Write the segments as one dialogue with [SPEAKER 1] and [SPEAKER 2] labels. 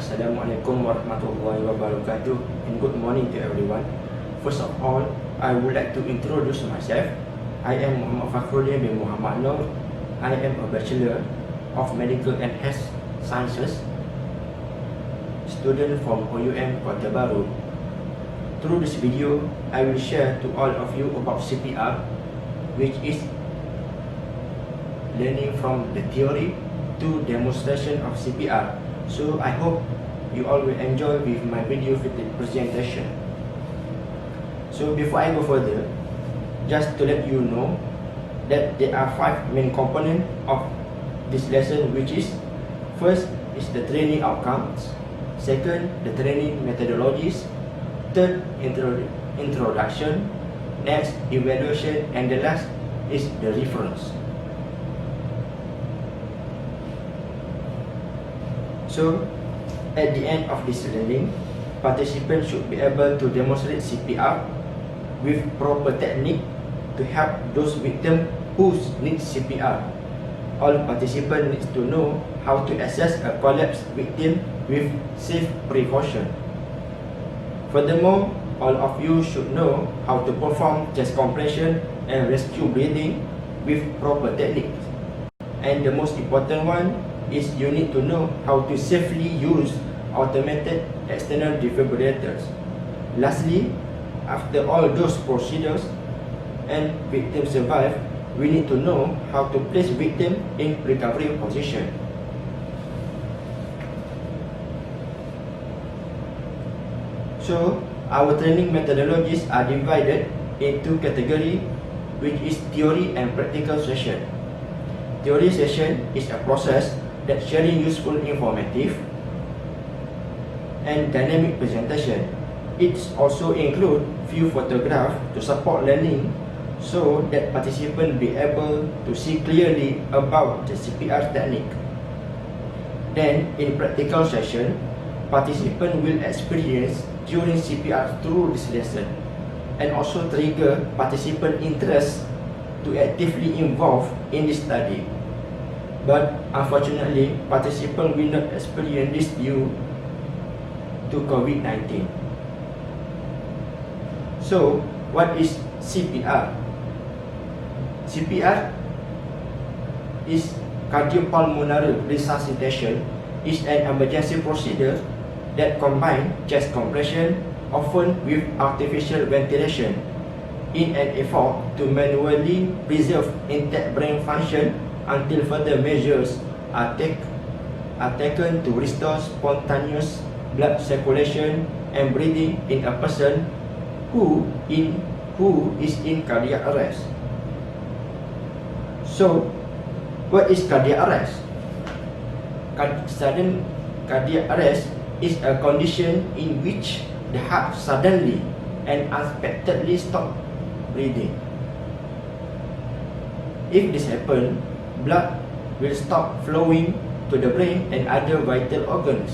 [SPEAKER 1] Assalamualaikum warahmatullahi wabarakatuh, and good morning to everyone. First of all, I would like to introduce myself. I am Muhammad Fakhruddin bin Muhammad Noor. I am a Bachelor of Medical and Health Sciences student from OUM Kota Baru. Through this video, I will share to all of you about CPR, which is learning from the theory to demonstration of CPR. So I hope you all will enjoy with my video presentation. So before I go further, just to let you know that there are 5 main components of this lesson, which is: first is the training outcomes, second, the training methodologies, third, introduction, next, evaluation, and the last is the reference. So, at the end of this learning, participants should be able to demonstrate CPR with proper technique to help those victims who need CPR. All participants need to know how to assess a collapsed victim with safe precaution. Furthermore, all of you should know how to perform chest compression and rescue breathing with proper techniques. And the most important one is you need to know how to safely use automated external defibrillators. Lastly, after all those procedures and victim survive, we need to know how to place victim in recovery position. So, our training methodologies are divided into categories, which is theory and practical session. Theory session is a process that sharing useful, informative, and dynamic presentation. It also includes few photographs to support learning, so that participants be able to see clearly about the CPR technique. Then, in practical session, participants will experience during CPR through this lesson, and also trigger participant interest to actively involve in this study. But unfortunately, participants will not experience this due to COVID-19. So, what is CPR? CPR is cardiopulmonary resuscitation. Is an emergency procedure that combines chest compression, often with artificial ventilation, in an effort to manually preserve intact brain function until further measures are taken to restore spontaneous blood circulation and breathing in a person who is in cardiac arrest. So, what is cardiac arrest? Sudden cardiac arrest is a condition in which the heart suddenly and unexpectedly stops breathing. If this happens, blood will stop flowing to the brain and other vital organs.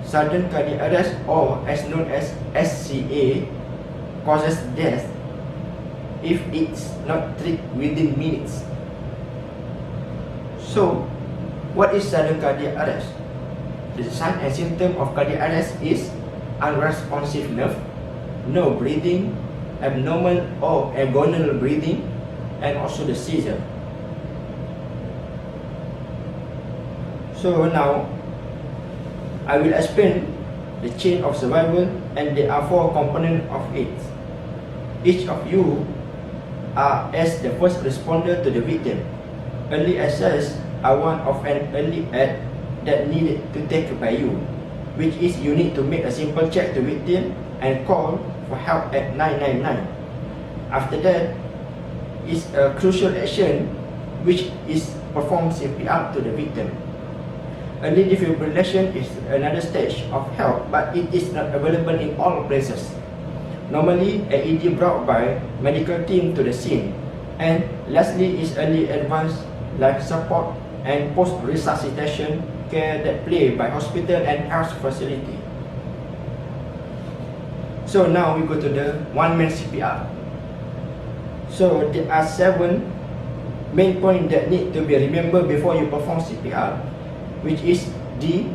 [SPEAKER 1] Sudden cardiac arrest, or as known as SCA, causes death if it's not treated within minutes. So, what is sudden cardiac arrest? The sign and symptom of cardiac arrest is unresponsive nerve, no breathing, abnormal or agonal breathing, and also the seizure. So now, I will explain the chain of survival, and there are 4 components of it. Each of you are as the first responder to the victim. Early access are one of an early aid that needed to take by you, which is you need to make a simple check to victim and call for help at 999. After that is a crucial action, which is perform CPR to the victim. Early defibrillation is another stage of help, but it is not available in all places. Normally, AED brought by medical team to the scene. And lastly is early advanced life support and post-resuscitation care that play by hospital and health facility. So now we go to the one-man CPR. So there are 7 main points that need to be remembered before you perform CPR, which is D.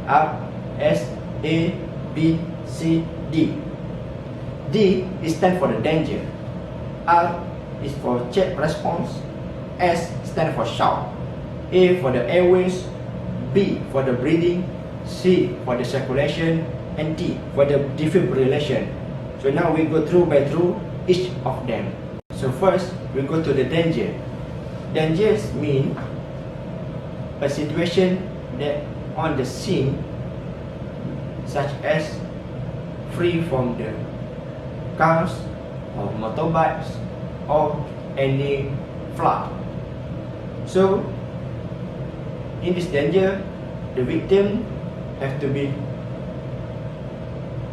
[SPEAKER 1] R, S, A, B, C, D. D is stand for the danger. R is for check response. S stand for shout. A for the airways. B for the breathing. C for the circulation. And D for the defibrillation. So now we go through each of them. So first we go to the danger. Dangers mean a situation that on the scene, such as free from the cars or motorbikes or any flood. So in this danger, the victim have to be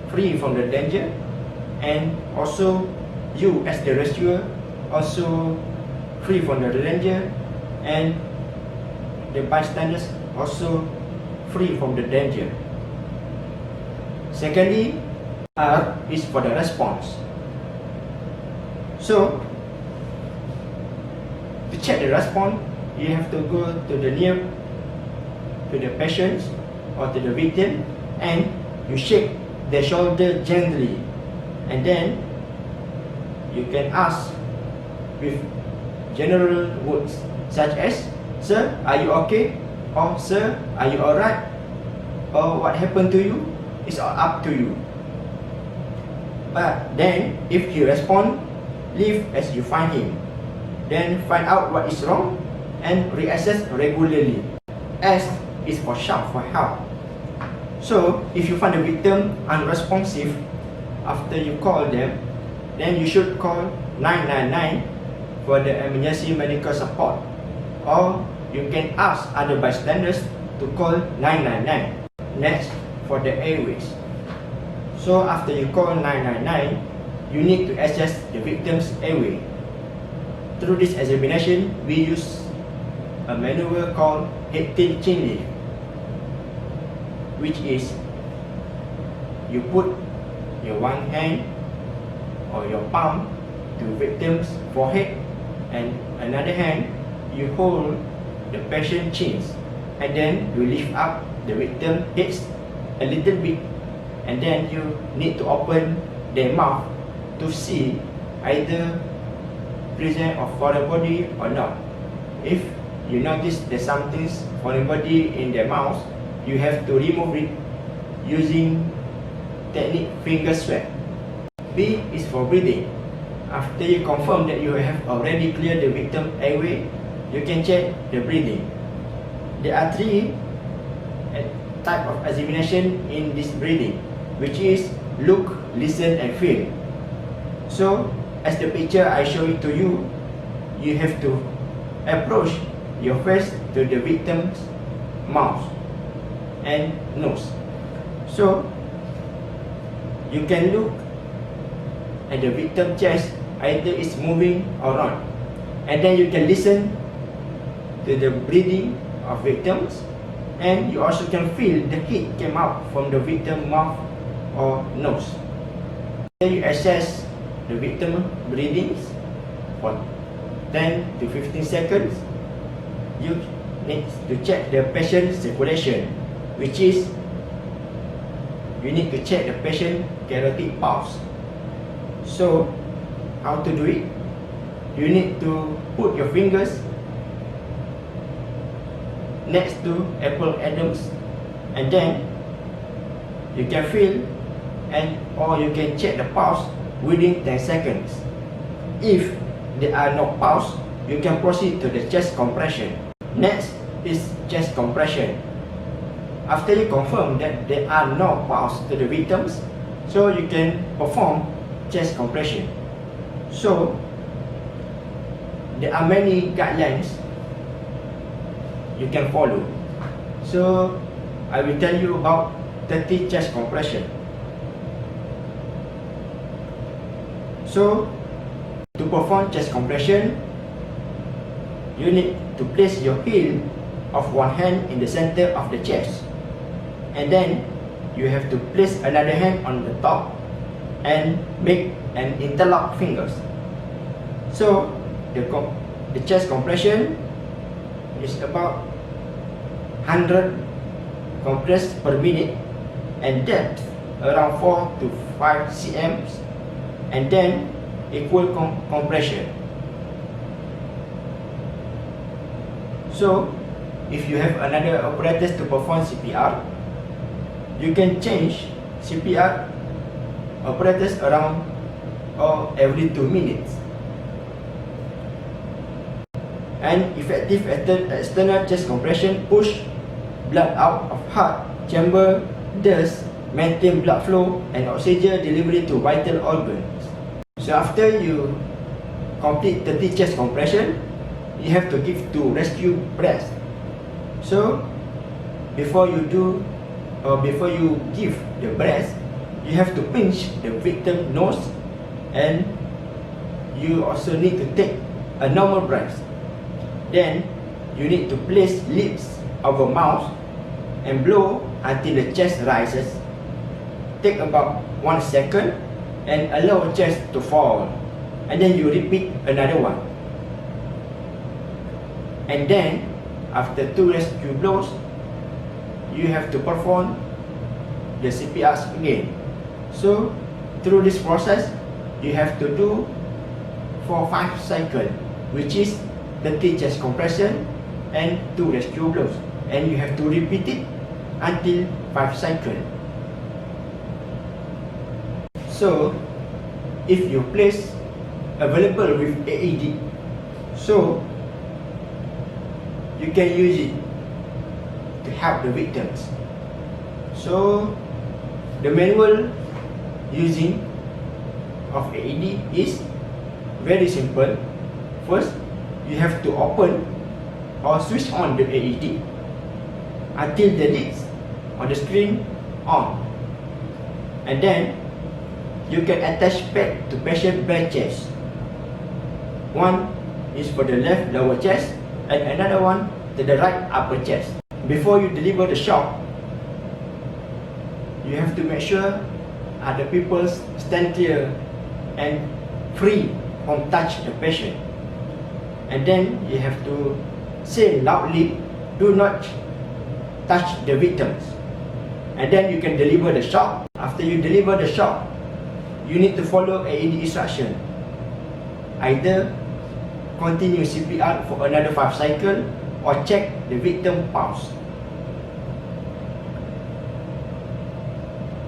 [SPEAKER 1] free from the danger, and also you as the rescuer also free from the danger, and the bystanders also free from the danger. Secondly, R is for the response. So to check the response, you have to go to the patient or to the victim, and you shake their shoulder gently, and then you can ask with general words such as, "Sir, are you okay?" or "Sir, are you alright?" or "What happened to you?" It's all up to you. But then if he respond, leave as you find him. Then find out what is wrong and reassess regularly. S is for shout for help. So if you find the victim unresponsive after you call them, then you should call 999 for the emergency medical support, or you can ask other bystanders to call 999. Next, for the airways. So after you call 999, you need to assess the victim's airway. Through this examination, we use a maneuver called head tilt chin lift, which is you put your one hand or your palm to victim's forehead, and another hand you hold the patient chins, and then you lift up the victim heads a little bit, and then you need to open their mouth to see either present of foreign body or not. If you notice there's something foreign body in their mouth, you have to remove it using technique finger swab. B is for breathing. After you confirm that you have already cleared the victim airway, you can check the breathing. There are three type of examination in this breathing, which is look, listen, and feel. So as the picture I show it to you, you have to approach your face to the victim's mouth and nose. So you can look at the victim's chest, either it's moving or not, and then you can listen to the breathing of victims, and you also can feel the heat came out from the victim's mouth or nose. Then you assess the victim breathing for 10 to 15 seconds. You need to check the patient's circulation, which is you need to check the patient carotid pulse. So how to do it? You need to put your fingers next to Apple Adams, and then you can feel or you can check the pulse within 10 seconds. If there are no pulse, you can proceed to the chest compression. Next is chest compression. After you confirm that there are no pulse to the victims, so you can perform chest compression. So there are many guidelines you can follow. So I will tell you about 30 chest compression. So to perform chest compression, you need to place your heel of one hand in the center of the chest, and then you have to place another hand on the top and make an interlock fingers. So the chest compression is about 100 compressed per minute and depth around 4 to 5 cm, and then equal compression. So if you have another apparatus to perform CPR, you can change CPR apparatus around or every 2 minutes. And effective external chest compression push blood out of heart chamber, thus maintain blood flow and oxygen delivery to vital organs. So after you complete 30 chest compression, you have to give 2 rescue breaths. So before you give the breath, you have to pinch the victim's nose, and you also need to take a normal breath. Then you need to place lips over mouth and blow until the chest rises. Take about 1 second and allow chest to fall, and then you repeat another one. And then after 2 rescue blows, you have to perform the CPR again. So through this process, you have to do for 5 cycles, which is 30 chest compression and 2 rescue blows, and you have to repeat it until 5 cycles. So if you place available with AED, so you can use it to help the victims. So the manual using of AED is very simple. First, you have to open or switch on the AED until the lights on the screen on, and then you can attach pad to patient bare chest. One is for the left lower chest and another one to the right upper chest. Before you deliver the shock, you have to make sure other people stand clear and free from touch the patient. And then you have to say loudly, do not touch the victims. And then you can deliver the shock. After you deliver the shock, you need to follow AED instruction. Either continue CPR for another 5 cycles or check the victim pulse.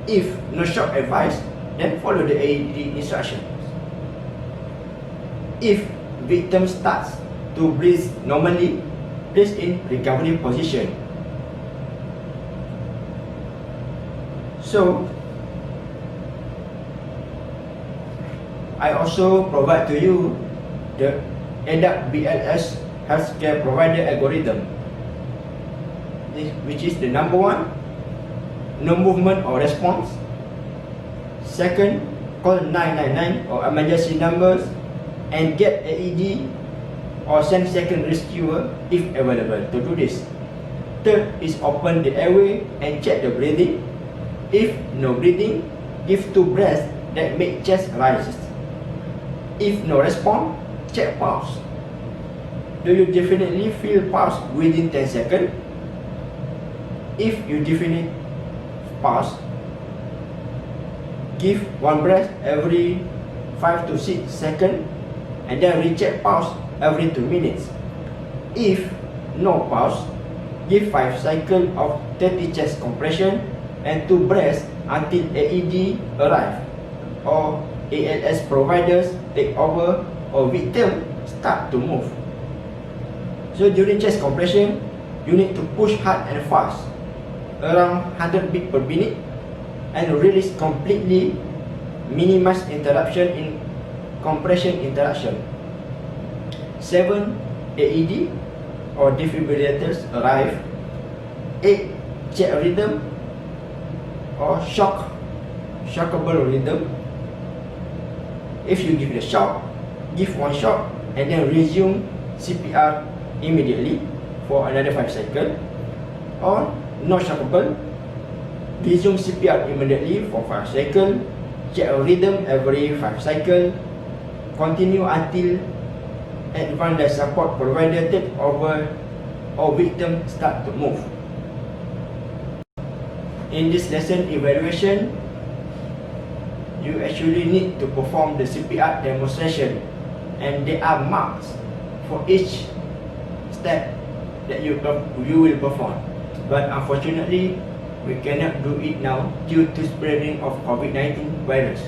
[SPEAKER 1] If no shock advised, then follow the AED instructions. If victim starts to breathe normally, place in recovery position. So I also provide to you the ADAP BLS healthcare provider algorithm, which is the number 1, no movement or response. Second, call 999 or emergency numbers and get AED or send second rescuer if available to do this. Third is open the airway and check the breathing. If no breathing, give 2 breaths that make chest rises. If no response, check pulse. Do you definitely feel pulse within 10 seconds? If you definitely pulse, give 1 breath every 5 to 6 seconds and then recheck pulse every 2 minutes. If no pulse, give 5 cycles of 30 chest compression and 2 breaths until AED arrive or ALS providers take over or victim start to move. So during chest compression, you need to push hard and fast, around 100 beats per minute, and release completely, minimize interruption in compression interruption. 7. AED or defibrillators arrive. 8. Check rhythm or shockable rhythm. If you give the shock, give 1 shock and then resume CPR immediately for another 5 cycles. Or no shockable, resume CPR immediately for 5 cycles. Check rhythm every 5 cycles. Continue until advanced life support provider take over or victim start to move. In this lesson evaluation, you actually need to perform the CPR demonstration, and there are marks for each step that you will perform. But unfortunately, we cannot do it now due to spreading of COVID-19 virus.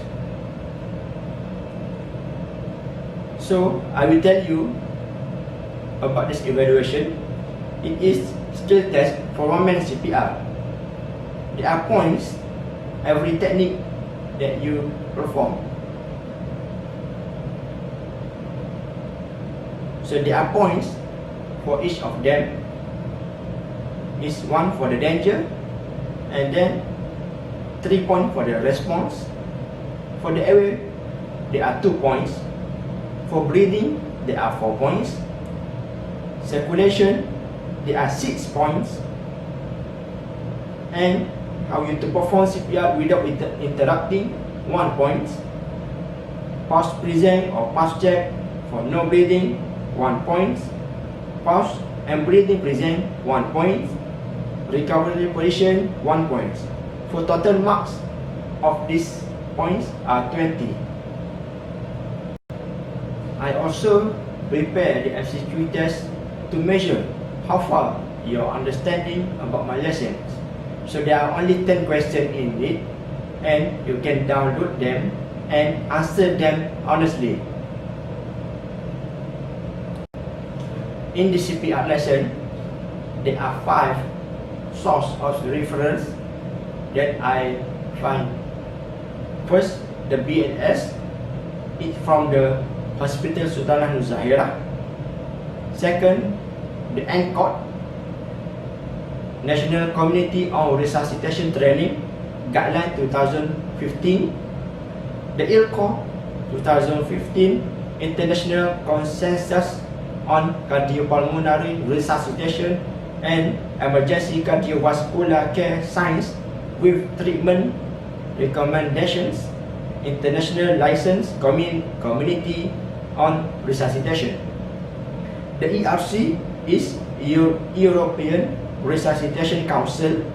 [SPEAKER 1] So I will tell you about this evaluation. It is skill test for one-man CPR. There are points every technique that you perform. So there are points for each of them. Is 1 for the danger, and then 3 points for the response. For the airway, there are 2 points. For breathing, there are 4 points. Circulation, there are 6 points. And how you to perform CPR without interrupting, 1 point. Pulse present or pulse check for no breathing, 1 point. Pulse and breathing present, 1 point. Recovery position, 1 point. For total marks of these points are 20. I also prepare the MCQ test to measure how far your understanding about my lessons. So there are only 10 questions in it, and you can download them and answer them honestly. In the CPR lesson, there are 5 source of reference that I find. First, the BLS, it's from the Hospital Sultanah Nur Zahirah. Second, the NCOT, National Community on Resuscitation Training Guideline 2015. The ILCO 2015 International Consensus on Cardiopulmonary Resuscitation and Emergency Cardiovascular Care Science with Treatment Recommendations, International License Community on Resuscitation. The ERC is European Resuscitation Council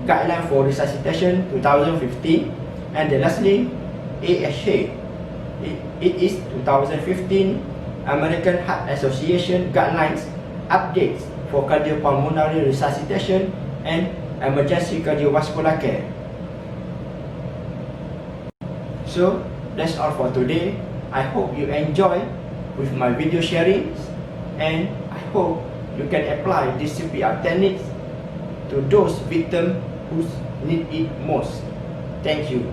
[SPEAKER 1] Guideline for Resuscitation 2015, and lastly, AHA. It is 2015 American Heart Association Guidelines Updates for Cardiopulmonary Resuscitation and Emergency Cardiovascular Care. So that's all for today. I hope you enjoy with my video sharings, and I hope you can apply this CPR techniques to those victims who need it most. Thank you.